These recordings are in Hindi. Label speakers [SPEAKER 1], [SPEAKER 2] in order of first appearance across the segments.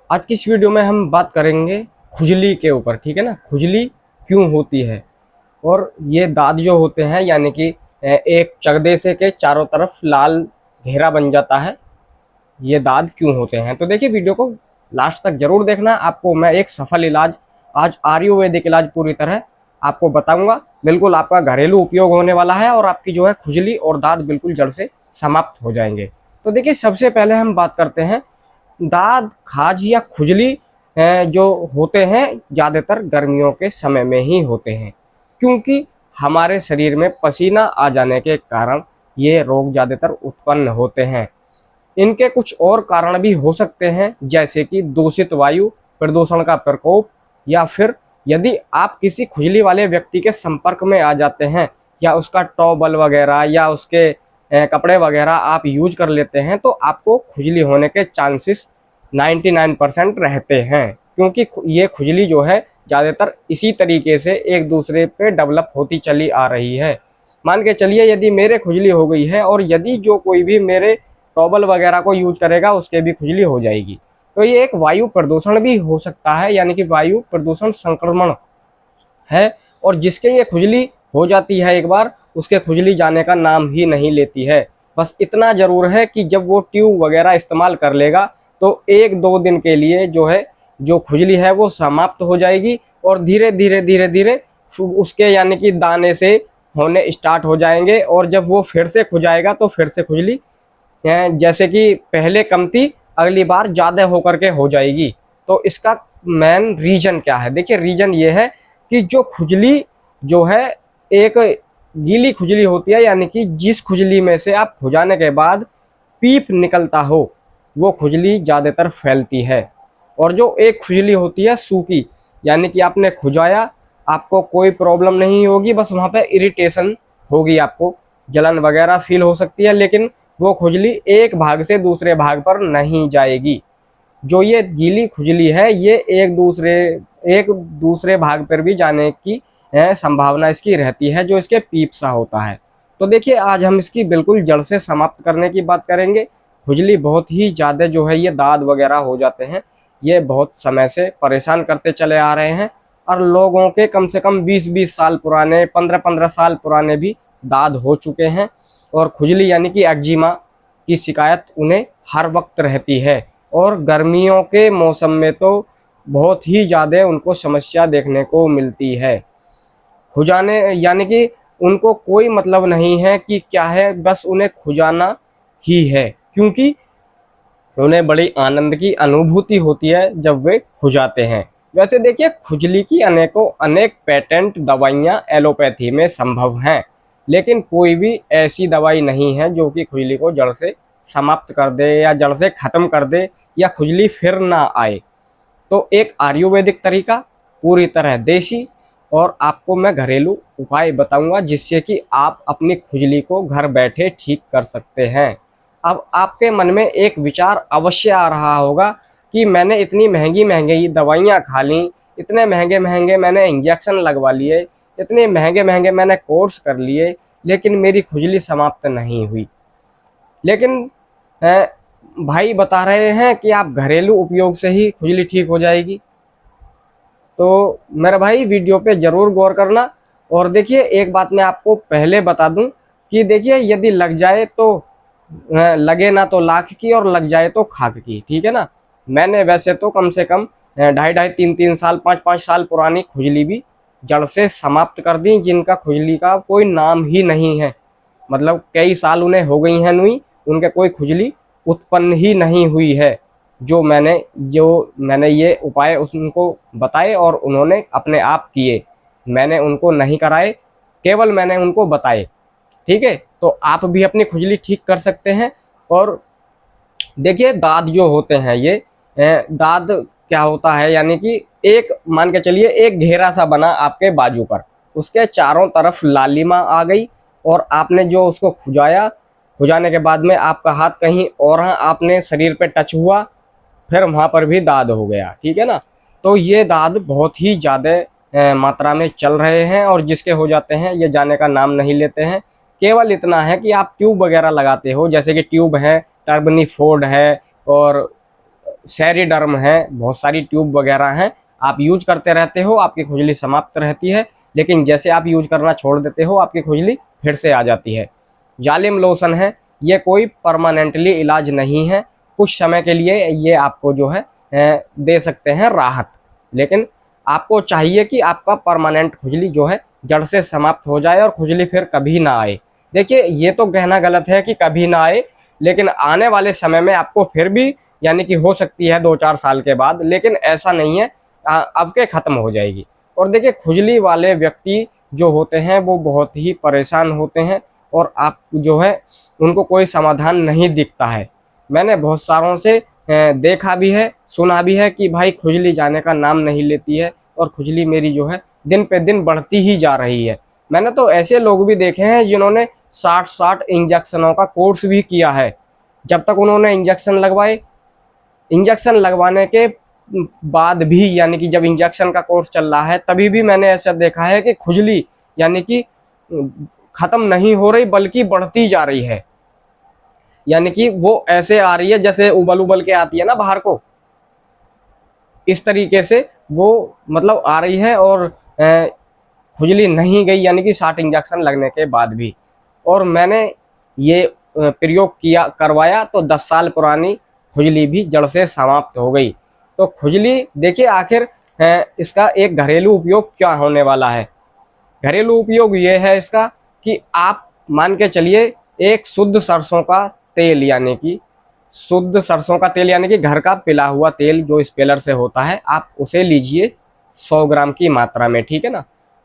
[SPEAKER 1] आज की इस वीडियो में हम बात करेंगे खुजली के ऊपर, ठीक है ना। खुजली क्यों होती है और ये दाद जो होते हैं यानी कि एक चकदे से के चारों तरफ लाल घेरा बन जाता है, ये दाद क्यों होते हैं। तो देखिए वीडियो को लास्ट तक जरूर देखना। आपको मैं एक सफल इलाज, आज आयुर्वेदिक इलाज पूरी तरह आपको बताऊंगा। बिल्कुल आपका घरेलू उपयोग होने वाला है और आपकी जो है खुजली और दाद बिल्कुल जड़ से समाप्त हो जाएंगे। तो देखिए सबसे पहले हम बात करते हैं दाद, खाज या खुजली जो होते हैं ज़्यादातर गर्मियों के समय में ही होते हैं, क्योंकि हमारे शरीर में पसीना आ जाने के कारण ये रोग ज़्यादातर उत्पन्न होते हैं। इनके कुछ और कारण भी हो सकते हैं, जैसे कि दूषित वायु, प्रदूषण का प्रकोप, या फिर यदि आप किसी खुजली वाले व्यक्ति के संपर्क में आ जाते हैं या उसका टॉवल वगैरह या उसके कपड़े वगैरह आप यूज कर लेते हैं तो आपको खुजली होने के चांसेस 99% रहते हैं, क्योंकि ये खुजली जो है ज़्यादातर इसी तरीके से एक दूसरे पे डेवलप होती चली आ रही है। मान के चलिए यदि मेरे खुजली हो गई है और यदि जो कोई भी मेरे टॉवल वगैरह को यूज करेगा उसके भी खुजली हो जाएगी। तो ये एक वायु प्रदूषण भी हो सकता है, यानी कि वायु प्रदूषण संक्रमण है। और जिसके ये खुजली हो जाती है एक बार, उसके खुजली जाने का नाम ही नहीं लेती है। बस इतना ज़रूर है कि जब वो ट्यूब वगैरह इस्तेमाल कर लेगा तो एक दो दिन के लिए जो है जो खुजली है वो समाप्त हो जाएगी और धीरे धीरे धीरे धीरे उसके यानी कि दाने से होने स्टार्ट हो जाएंगे। और जब वो फिर से खुजाएगा तो फिर से खुजली जैसे कि पहले कम थी अगली बार ज़्यादा होकर के हो जाएगी। तो इसका मेन रीज़न क्या है? देखिए रीज़न ये है कि जो खुजली जो है एक गीली खुजली होती है, यानी कि जिस खुजली में से आप खुजाने के बाद पीप निकलता हो वो खुजली ज़्यादातर फैलती है। और जो एक खुजली होती है सूखी, यानी कि आपने खुजाया, आपको कोई प्रॉब्लम नहीं होगी, बस वहाँ पे इरिटेशन होगी, आपको जलन वगैरह फील हो सकती है, लेकिन वो खुजली एक भाग से दूसरे भाग पर नहीं जाएगी। जो ये गीली खुजली है ये एक दूसरे भाग पर भी जाने की संभावना इसकी रहती है, जो इसके पीप सा होता है। तो देखिए आज हम इसकी बिल्कुल जड़ से समाप्त करने की बात करेंगे। खुजली बहुत ही ज़्यादा जो है ये दाद वगैरह हो जाते हैं, ये बहुत समय से परेशान करते चले आ रहे हैं और लोगों के कम से कम 20-20 साल पुराने, 15-15 साल पुराने भी दाद हो चुके हैं। और खुजली यानी कि एक्जिमा की शिकायत उन्हें हर वक्त रहती है और गर्मियों के मौसम में तो बहुत ही ज़्यादा उनको समस्या देखने को मिलती है। खुजाने यानी कि उनको कोई मतलब नहीं है कि क्या है, बस उन्हें खुजाना ही है, क्योंकि उन्हें बड़ी आनंद की अनुभूति होती है जब वे खुजाते हैं। वैसे देखिए खुजली की अनेक पेटेंट दवाइयाँ एलोपैथी में संभव हैं, लेकिन कोई भी ऐसी दवाई नहीं है जो कि खुजली को जड़ से समाप्त कर दे या जड़ से ख़त्म कर दे या खुजली फिर ना आए। तो एक आयुर्वेदिक तरीका, पूरी तरह देसी, और आपको मैं घरेलू उपाय बताऊंगा जिससे कि आप अपनी खुजली को घर बैठे ठीक कर सकते हैं। अब आपके मन में एक विचार अवश्य आ रहा होगा कि मैंने इतनी महंगी महंगी दवाइयाँ खा लीं, इतने महंगे महंगे मैंने इंजेक्शन लगवा लिए, इतने महंगे महंगे मैंने कोर्स कर लिए, लेकिन मेरी खुजली समाप्त नहीं हुई। लेकिन भाई बता रहे हैं कि आप घरेलू उपयोग से ही खुजली ठीक हो जाएगी। तो मेरा भाई वीडियो पे ज़रूर गौर करना। और देखिए एक बात मैं आपको पहले बता दूं कि देखिए यदि लग जाए तो लगे ना तो लाख की और लग जाए तो खाक की, ठीक है ना। मैंने वैसे तो कम से कम 2.5-3 साल 5-5 साल पुरानी खुजली भी जड़ से समाप्त कर दी, जिनका खुजली का कोई नाम ही नहीं है। मतलब कई साल उन्हें हो गई हैं नुई, उनके कोई खुजली उत्पन्न ही नहीं हुई है। जो मैंने ये उपाय उनको बताए और उन्होंने अपने आप किए, मैंने उनको नहीं कराए, केवल मैंने उनको बताए, ठीक है। तो आप भी अपनी खुजली ठीक कर सकते हैं। और देखिए दाद जो होते हैं ये दाद क्या होता है, यानी कि एक मान के चलिए एक घेरा सा बना आपके बाजू पर, उसके चारों तरफ लालिमा आ गई और आपने जो उसको खुजाया, खुजाने के बाद में आपका हाथ कहीं और आपने शरीर पे टच हुआ, फिर वहाँ पर भी दाद हो गया, ठीक है ना। तो ये दाद बहुत ही ज़्यादा मात्रा में चल रहे हैं और जिसके हो जाते हैं ये जाने का नाम नहीं लेते हैं। केवल इतना है कि आप ट्यूब वगैरह लगाते हो, जैसे कि ट्यूब है, टर्बनी फोर्ड है और सेरिडर्म है, बहुत सारी ट्यूब वगैरह हैं, आप यूज करते रहते हो, आपकी खुजली समाप्त रहती है। लेकिन जैसे आप यूज करना छोड़ देते हो, आपकी खुजली फिर से आ जाती है। जालिम लोशन है, ये कोई परमानेंटली इलाज नहीं है, कुछ समय के लिए ये आपको जो है दे सकते हैं राहत, लेकिन आपको चाहिए कि आपका परमानेंट खुजली जो है जड़ से समाप्त हो जाए और खुजली फिर कभी ना आए। देखिए, ये तो कहना गलत है कि कभी ना आए, लेकिन आने वाले समय में आपको फिर भी यानी कि हो सकती है 2-4 साल के बाद, लेकिन ऐसा नहीं है, अब के ख़त्म हो जाएगी। और देखिए, खुजली वाले व्यक्ति जो होते हैं वो बहुत ही परेशान होते हैं और आप जो है उनको कोई समाधान नहीं दिखता है। मैंने बहुत सारों से देखा भी है, सुना भी है कि भाई खुजली जाने का नाम नहीं लेती है और खुजली मेरी जो है दिन पे दिन बढ़ती ही जा रही है। मैंने तो ऐसे लोग भी देखे हैं जिन्होंने 60-60 इंजेक्शनों का कोर्स भी किया है। जब तक उन्होंने इंजेक्शन लगवाए, इंजेक्शन लगवाने के बाद भी यानी कि जब इंजेक्शन का कोर्स चल रहा है तभी भी मैंने ऐसा देखा है कि खुजली यानी कि ख़त्म नहीं हो रही बल्कि बढ़ती जा रही है। यानी कि वो ऐसे आ रही है जैसे उबल-उबल के आती है ना बाहर को, इस तरीके से वो मतलब आ रही है और खुजली नहीं गई यानी कि 60 इंजेक्शन लगने के बाद भी। और मैंने ये प्रयोग किया करवाया तो 10 साल पुरानी खुजली भी जड़ से समाप्त हो गई। तो खुजली देखिए आखिर इसका एक घरेलू उपयोग क्या होने वाला है। घरेलू उपयोग ये है इसका कि आप मान के चलिए एक शुद्ध सरसों का तेल यानी कि शुद्ध सरसों का तेल यानी कि घर का पिला हुआ तेल जो स्पेलर से होता है, आप उसे लीजिए 100 ग्राम की मात्रा में, ठीक है ना।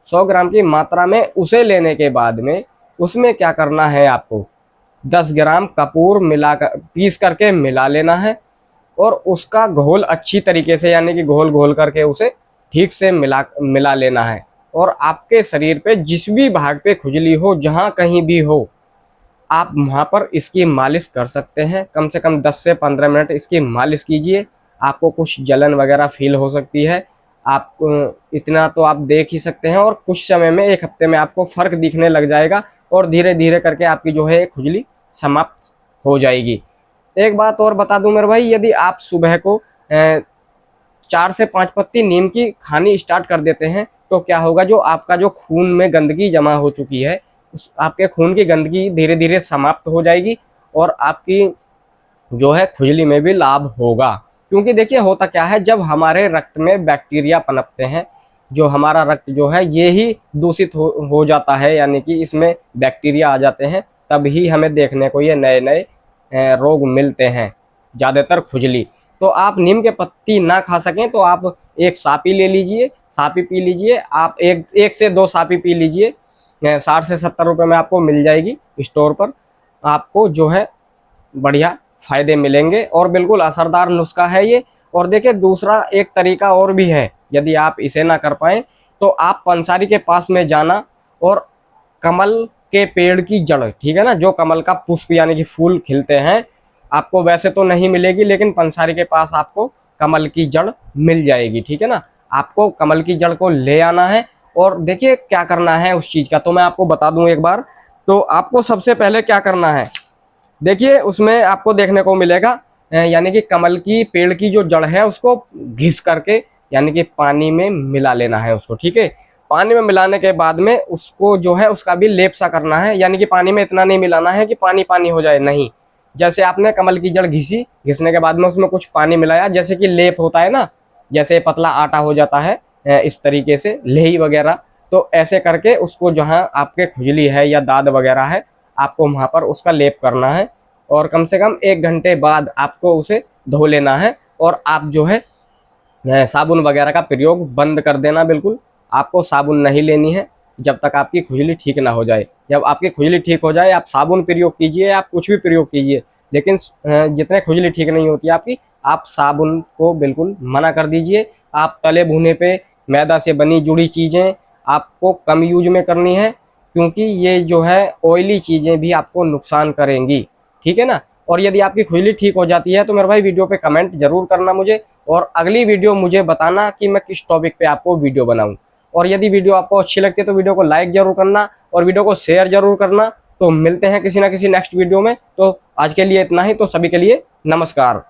[SPEAKER 1] 100 ग्राम की मात्रा में उसे लेने के बाद में उसमें क्या करना है, आपको 10 ग्राम कपूर पीस करके मिला लेना है और उसका घोल अच्छी तरीके से यानी कि घोल घोल करके उसे ठीक से मिला लेना है। और आपके शरीर पे जिस भी भाग पे खुजली हो, जहाँ कहीं भी हो, आप वहाँ पर इसकी मालिश कर सकते हैं। कम से कम 10 से 15 मिनट इसकी मालिश कीजिए। आपको कुछ जलन वगैरह फील हो सकती है, आप इतना तो आप देख ही सकते हैं और कुछ समय में 1 हफ्ते में आपको फ़र्क दिखने लग जाएगा और धीरे धीरे करके आपकी जो है खुजली समाप्त हो जाएगी। एक बात और बता दूं मेरे भाई, यदि आप सुबह को 4 से 5 पत्ती नीम की खानी स्टार्ट कर देते हैं तो क्या होगा, जो आपका जो खून में गंदगी जमा हो चुकी है उस आपके खून की गंदगी धीरे धीरे समाप्त हो जाएगी और आपकी जो है खुजली में भी लाभ होगा। क्योंकि देखिए होता क्या है, जब हमारे रक्त में बैक्टीरिया पनपते हैं, जो हमारा रक्त जो है ये ही दूषित हो जाता है यानी कि इसमें बैक्टीरिया आ जाते हैं, तब ही हमें देखने को ये नए नए रोग मिलते हैं, ज़्यादातर खुजली। तो आप नीम के पत्ती ना खा सकें तो आप एक सापी ले लीजिए, सापी पी लीजिए, आप एक से 2 सापी पी लीजिए। 60 से 70 रुपये में आपको मिल जाएगी स्टोर पर। आपको जो है बढ़िया फ़ायदे मिलेंगे और बिल्कुल असरदार नुस्खा है ये। और देखिए दूसरा एक तरीका और भी है, यदि आप इसे ना कर पाएँ तो आप पंसारी के पास में जाना और कमल के पेड़ की जड़, ठीक है ना, जो कमल का पुष्प यानी कि फूल खिलते हैं, आपको वैसे तो नहीं मिलेगी लेकिन पंसारी के पास आपको कमल की जड़ मिल जाएगी, ठीक है ना। आपको कमल की जड़ को ले आना है और देखिए क्या करना है उस चीज़ का तो मैं आपको बता दूं एक बार। तो आपको सबसे पहले क्या करना है, देखिए उसमें आपको देखने को मिलेगा यानी कि कमल की पेड़ की जो जड़ है उसको घिस करके यानी कि पानी में मिला लेना है उसको, ठीक है। पानी में मिलाने के बाद में उसको जो है उसका भी लेप सा करना है, यानी कि पानी में इतना नहीं मिलाना है कि पानी पानी हो जाए, नहीं। जैसे आपने कमल की जड़ घिसी, घिसने के बाद में उसमें कुछ पानी मिलाया, जैसे कि लेप होता है ना, जैसे पतला आटा हो जाता है इस तरीके से लेही वगैरह, तो ऐसे करके उसको जहाँ आपके खुजली है या दाद वगैरह है आपको वहाँ पर उसका लेप करना है और कम से कम 1 घंटे बाद आपको उसे धो लेना है और आप जो है साबुन वगैरह का प्रयोग बंद कर देना बिल्कुल। आपको साबुन नहीं लेनी है जब तक आपकी खुजली ठीक ना हो जाए। जब आपकी खुजली ठीक हो जाए आप साबुन प्रयोग कीजिए, आप कुछ भी प्रयोग कीजिए, लेकिन जितने खुजली ठीक नहीं होती आपकी, आप साबुन को बिल्कुल मना कर दीजिए। आप तले भुने पे मैदा से बनी जुड़ी चीज़ें आपको कम यूज में करनी है, क्योंकि ये जो है ऑयली चीज़ें भी आपको नुकसान करेंगी, ठीक है ना। और यदि आपकी खुजली ठीक हो जाती है तो मेरे भाई वीडियो पे कमेंट जरूर करना मुझे, और अगली वीडियो मुझे बताना कि मैं किस टॉपिक पे आपको वीडियो बनाऊं। और यदि वीडियो आपको अच्छी लगती है तो वीडियो को लाइक जरूर करना और वीडियो को शेयर जरूर करना। तो मिलते हैं किसी ना किसी नेक्स्ट वीडियो में। तो आज के लिए इतना ही, तो सभी के लिए नमस्कार।